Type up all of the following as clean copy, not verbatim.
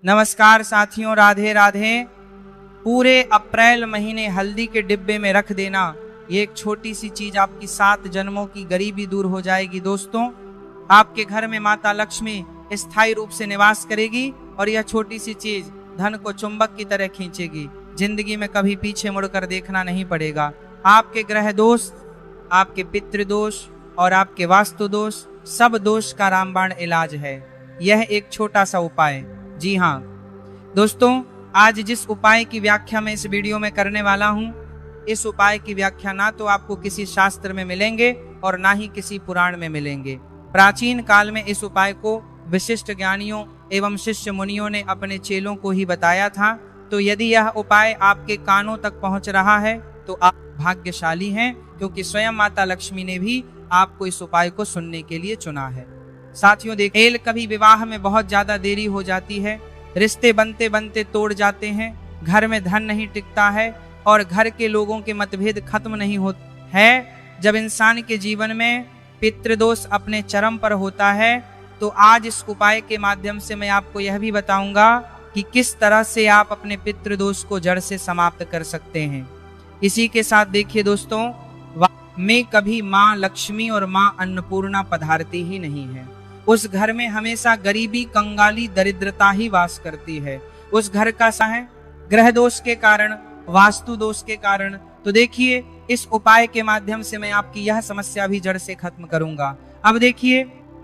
नमस्कार साथियों, राधे राधे। पूरे अप्रैल महीने हल्दी के डिब्बे में रख देना, ये एक छोटी सी चीज आपकी 7 जन्मों की गरीबी दूर हो जाएगी। दोस्तों, आपके घर में माता लक्ष्मी स्थायी रूप से निवास करेगी और यह छोटी सी चीज धन को चुंबक की तरह खींचेगी। जिंदगी में कभी पीछे मुड़कर देखना नहीं पड़ेगा। आपके ग्रह दोष, आपके पितृदोष और आपके वास्तु दोष, सब दोष का रामबाण इलाज है। यह एक छोटा सा उपाय। जी हाँ दोस्तों, आज जिस उपाय की व्याख्या मैं इस वीडियो में करने वाला हूँ, इस उपाय की व्याख्या ना तो आपको किसी शास्त्र में मिलेंगे और ना ही किसी पुराण में मिलेंगे। प्राचीन काल में इस उपाय को विशिष्ट ज्ञानियों एवं शिष्य मुनियों ने अपने चेलों को ही बताया था। तो यदि यह उपाय आपके कानों तक पहुंच रहा है तो आप भाग्यशाली हैं, क्योंकि स्वयं माता लक्ष्मी ने भी आपको इस उपाय को सुनने के लिए चुना है। साथियों देखिए, कभी विवाह में बहुत ज्यादा देरी हो जाती है, रिश्ते बनते बनते तोड़ जाते हैं, घर में धन नहीं टिकता है और घर के लोगों के मतभेद खत्म नहीं होते हैं। जब इंसान के जीवन में पितृदोष अपने चरम पर होता है, तो आज इस उपाय के माध्यम से मैं आपको यह भी बताऊंगा कि किस तरह से आप अपने पितृदोष को जड़ से समाप्त कर सकते हैं। इसी के साथ देखिए दोस्तों, में कभी माँ लक्ष्मी और माँ अन्नपूर्णा पधारती ही नहीं है। उस घर में हमेशा गरीबी, कंगाली, दरिद्रता ही वास करती है। उस घर का सा है ग्रह दोष के कारण, वास्तु दोष के कारण। तो देखिए, इस उपाय के माध्यम से मैं आपकी यह समस्या भी जड़ से खत्म करूंगा। अब देखिए,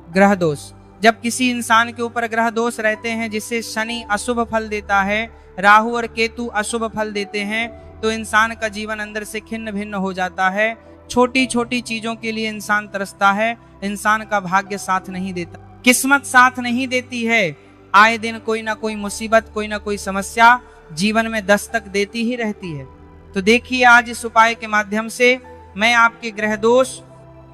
ग्रह दोष, जब किसी इंसान के ऊपर ग्रह दोष रहते हैं, जिससे शनि अशुभ फल देता है, राहु और केतु अशुभ फल देते हैं, तो इंसान का जीवन अंदर से खिन्न भिन्न हो जाता है। छोटी छोटी चीजों के लिए इंसान तरसता है, इंसान का भाग्य साथ नहीं देता, किस्मत साथ नहीं देती है। आए दिन कोई ना कोई मुसीबत, कोई ना कोई समस्या जीवन में दस्तक देती ही रहती है। तो देखिए, आज इस उपाय के माध्यम से मैं आपके ग्रह दोष,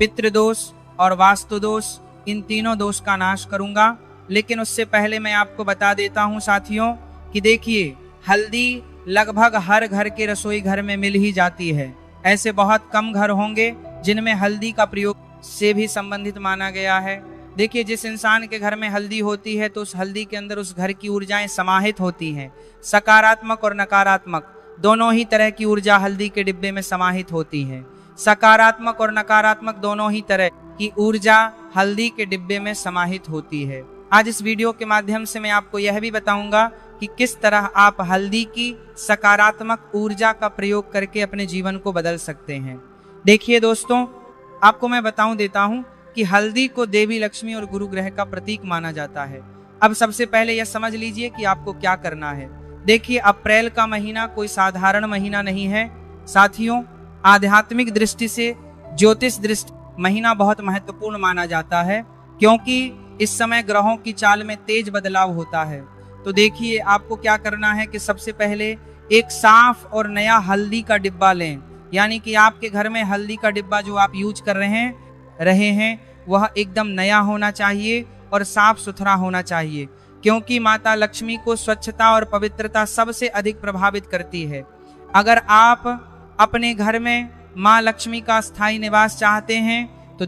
पितृदोष और वास्तु दोष, इन तीनों दोष का नाश करूंगा। लेकिन उससे पहले मैं आपको बता देता हूं साथियों कि देखिए, हल्दी लगभग हर घर के रसोई घर में मिल ही जाती है। ऐसे बहुत कम घर होंगे जिनमें हल्दी का प्रयोग से भी संबंधित माना गया है। देखिए, जिस इंसान के घर में हल्दी होती है तो उस हल्दी के अंदर उस घर की ऊर्जाएं समाहित होती हैं। सकारात्मक और नकारात्मक दोनों ही तरह की ऊर्जा हल्दी के डिब्बे में समाहित होती है। सकारात्मक और नकारात्मक दोनों ही तरह की ऊर्जा हल्दी के डिब्बे में समाहित होती है। आज इस वीडियो के माध्यम से मैं आपको यह भी बताऊंगा कि किस तरह आप हल्दी की सकारात्मक ऊर्जा का प्रयोग करके अपने जीवन को बदल सकते हैं। देखिए दोस्तों, आपको मैं देता हूं कि हल्दी को देवी लक्ष्मी और गुरु ग्रह का प्रतीक माना जाता है। अब सबसे पहले यह समझ लीजिए कि आपको क्या करना है। देखिए, अप्रैल का महीना कोई साधारण महीना नहीं है साथियों। आध्यात्मिक दृष्टि से, ज्योतिष दृष्टि महीना बहुत महत्वपूर्ण माना जाता है, क्योंकि इस समय ग्रहों की चाल में तेज बदलाव होता है। तो देखिए, आपको क्या करना है कि सबसे पहले एक साफ और नया हल्दी का डिब्बा लें। यानी कि आपके घर में हल्दी का डिब्बा जो आप यूज कर रहे हैं वह एकदम नया होना चाहिए और साफ सुथरा होना चाहिए, क्योंकि माता लक्ष्मी को स्वच्छता और पवित्रता सबसे अधिक प्रभावित करती है। अगर आप अपने घर में माँ लक्ष्मी का स्थायी निवास चाहते हैं तो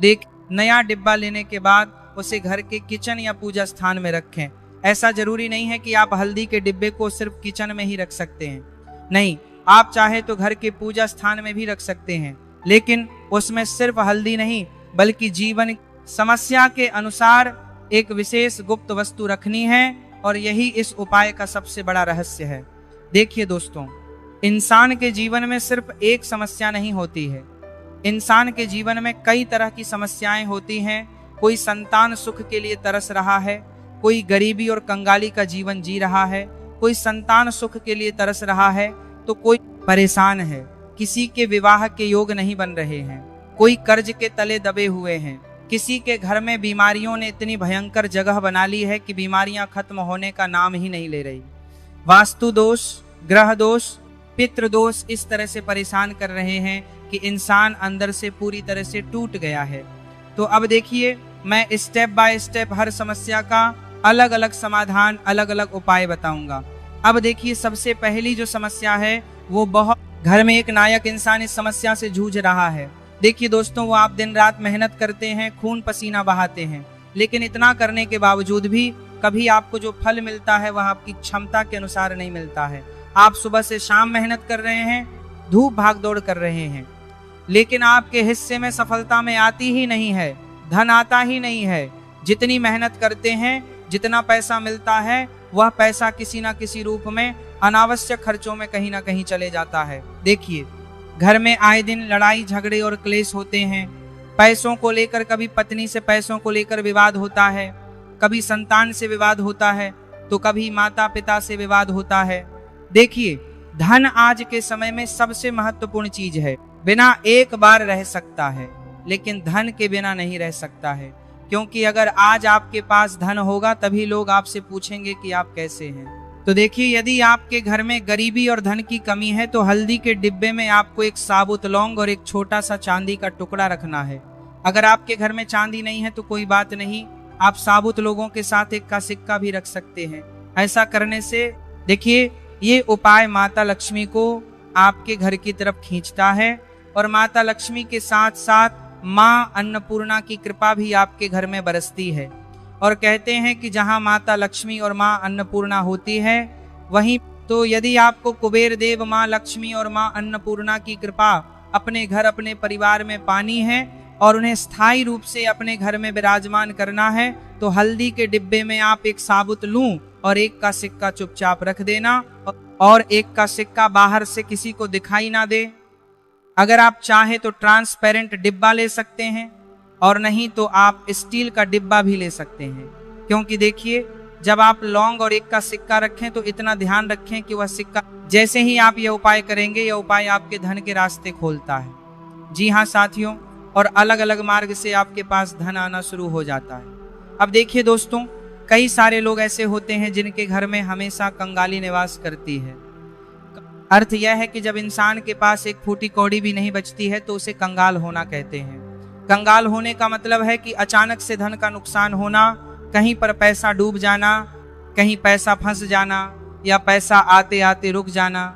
नया डिब्बा लेने के बाद उसे घर के किचन या पूजा स्थान में रखें। ऐसा जरूरी नहीं है कि आप हल्दी के डिब्बे को सिर्फ किचन में ही रख सकते हैं, नहीं, आप चाहे तो घर के पूजा स्थान में भी रख सकते हैं। लेकिन उसमें सिर्फ हल्दी नहीं, बल्कि जीवन समस्या के अनुसार एक विशेष गुप्त वस्तु रखनी है, और यही इस उपाय का सबसे बड़ा रहस्य है। देखिए दोस्तों, इंसान के जीवन में सिर्फ एक समस्या नहीं होती है। इंसान के जीवन में कई तरह की समस्याएं होती हैं। कोई संतान सुख के लिए तरस रहा है, कोई गरीबी और कंगाली का जीवन जी रहा है, कोई संतान सुख के लिए तरस रहा है तो कोई परेशान है, किसी के विवाह के योग नहीं बन रहे हैं, कोई कर्ज के तले दबे हुए हैं, किसी के घर में बीमारियों ने इतनी भयंकर जगह बना ली है कि बीमारियां खत्म होने का नाम ही नहीं ले रही। वास्तु दोष, ग्रह दोष, पितृदोष इस तरह से परेशान कर रहे हैं कि इंसान अंदर से पूरी तरह से टूट गया है। तो अब देखिए, मैं स्टेप बाय स्टेप हर समस्या का अलग अलग समाधान, अलग अलग उपाय बताऊंगा। अब देखिए, सबसे पहली जो समस्या है वो बहुत घर में एक नायक इंसान इस समस्या से जूझ रहा है। देखिए दोस्तों, वो आप दिन रात मेहनत करते हैं, खून पसीना बहाते हैं, लेकिन इतना करने के बावजूद भी कभी आपको जो फल मिलता है वह आपकी क्षमता के अनुसार नहीं मिलता है। आप सुबह से शाम मेहनत कर रहे हैं, धूप भागदौड़ कर रहे हैं, लेकिन आपके हिस्से में सफलता में आती ही नहीं है, धन आता ही नहीं है। जितनी मेहनत करते हैं, जितना पैसा मिलता है, वह पैसा किसी ना किसी रूप में अनावश्यक खर्चों में कहीं ना कहीं चले जाता है। देखिए, घर में आए दिन लड़ाई झगड़े और क्लेश होते हैं। पैसों को लेकर कभी पत्नी से पैसों को लेकर विवाद होता है, कभी संतान से विवाद होता है, तो कभी माता पिता से विवाद होता है। देखिए, धन आज के समय में सबसे महत्वपूर्ण चीज है। बिना एक बार रह सकता है, लेकिन धन के बिना नहीं रह सकता है। क्योंकि अगर आज आपके पास धन होगा तभी लोग आपसे पूछेंगे कि आप कैसे हैं। तो देखिए, यदि आपके घर में गरीबी और धन की कमी है तो हल्दी के डिब्बे में आपको एक साबुत लौंग और एक छोटा सा चांदी का टुकड़ा रखना है। अगर आपके घर में चांदी नहीं है तो कोई बात नहीं, आप साबुत लोगों के साथ एक का सिक्का भी रख सकते हैं। ऐसा करने से देखिए, ये उपाय माता लक्ष्मी को आपके घर की तरफ खींचता है और माता लक्ष्मी के साथ साथ माँ अन्नपूर्णा की कृपा भी आपके घर में बरसती है। और कहते हैं कि जहाँ माता लक्ष्मी और माँ अन्नपूर्णा होती है वहीं, तो यदि आपको कुबेर देव, माँ लक्ष्मी और माँ अन्नपूर्णा की कृपा अपने घर अपने परिवार में पानी है और उन्हें स्थायी रूप से अपने घर में विराजमान करना है, तो हल्दी के डिब्बे में आप एक साबुत लूं और एक का सिक्का चुपचाप रख देना और एक का सिक्का बाहर से किसी को दिखाई ना दे। अगर आप चाहे तो ट्रांसपेरेंट डिब्बा ले सकते हैं और नहीं तो आप स्टील का डिब्बा भी ले सकते हैं। क्योंकि देखिए, जब आप लौंग और एक का सिक्का रखें तो इतना ध्यान रखें कि वह सिक्का, जैसे ही आप यह उपाय करेंगे, यह उपाय आपके धन के रास्ते खोलता है। जी हाँ साथियों, और अलग अलग मार्ग से आपके पास धन आना शुरू हो जाता है। अब देखिए दोस्तों, कई सारे लोग ऐसे होते हैं जिनके घर में हमेशा कंगाली निवास करती है। अर्थ यह है कि जब इंसान के पास एक फूटी कौड़ी भी नहीं बचती है तो उसे कंगाल होना कहते हैं। कंगाल होने का मतलब है कि अचानक से धन का नुकसान होना, कहीं पर पैसा डूब जाना, कहीं पैसा फंस जाना या पैसा आते आते रुक जाना।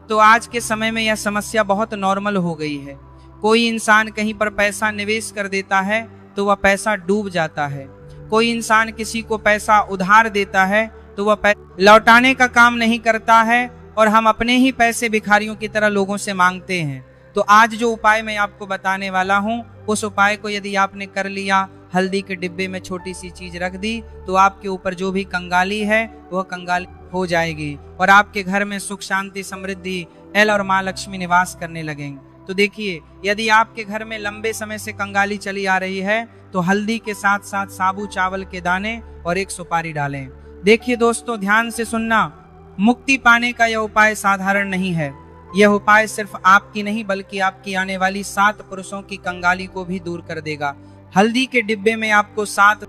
तो आज के समय में यह समस्या बहुत नॉर्मल हो गई है। कोई इंसान कहीं पर पैसा निवेश कर देता है तो वह पैसा डूब जाता है। कोई इंसान किसी को पैसा उधार देता है तो वह लौटाने का काम नहीं करता है और हम अपने ही पैसे भिखारियों की तरह लोगों से मांगते हैं। तो आज जो उपाय मैं आपको बताने वाला हूँ, उस उपाय को यदि आपने कर लिया, हल्दी के डिब्बे में छोटी सी चीज रख दी, तो आपके ऊपर जो भी कंगाली है वह कंगाली हो जाएगी और आपके घर में सुख शांति समृद्धि एल और माँ लक्ष्मी निवास करने लगेंगे। तो देखिए, यदि आपके घर में लंबे समय से कंगाली चली आ रही है तो हल्दी के साथ साथ साबू चावल के दाने और एक सुपारी डालें। देखिए दोस्तों, ध्यान से सुनना, मुक्ति पाने का यह उपाय साधारण नहीं है। यह उपाय सिर्फ आपकी नहीं बल्कि आपकी आने वाली 7 पुरुषों की कंगाली को भी दूर कर देगा। हल्दी के डिब्बे में आपको 7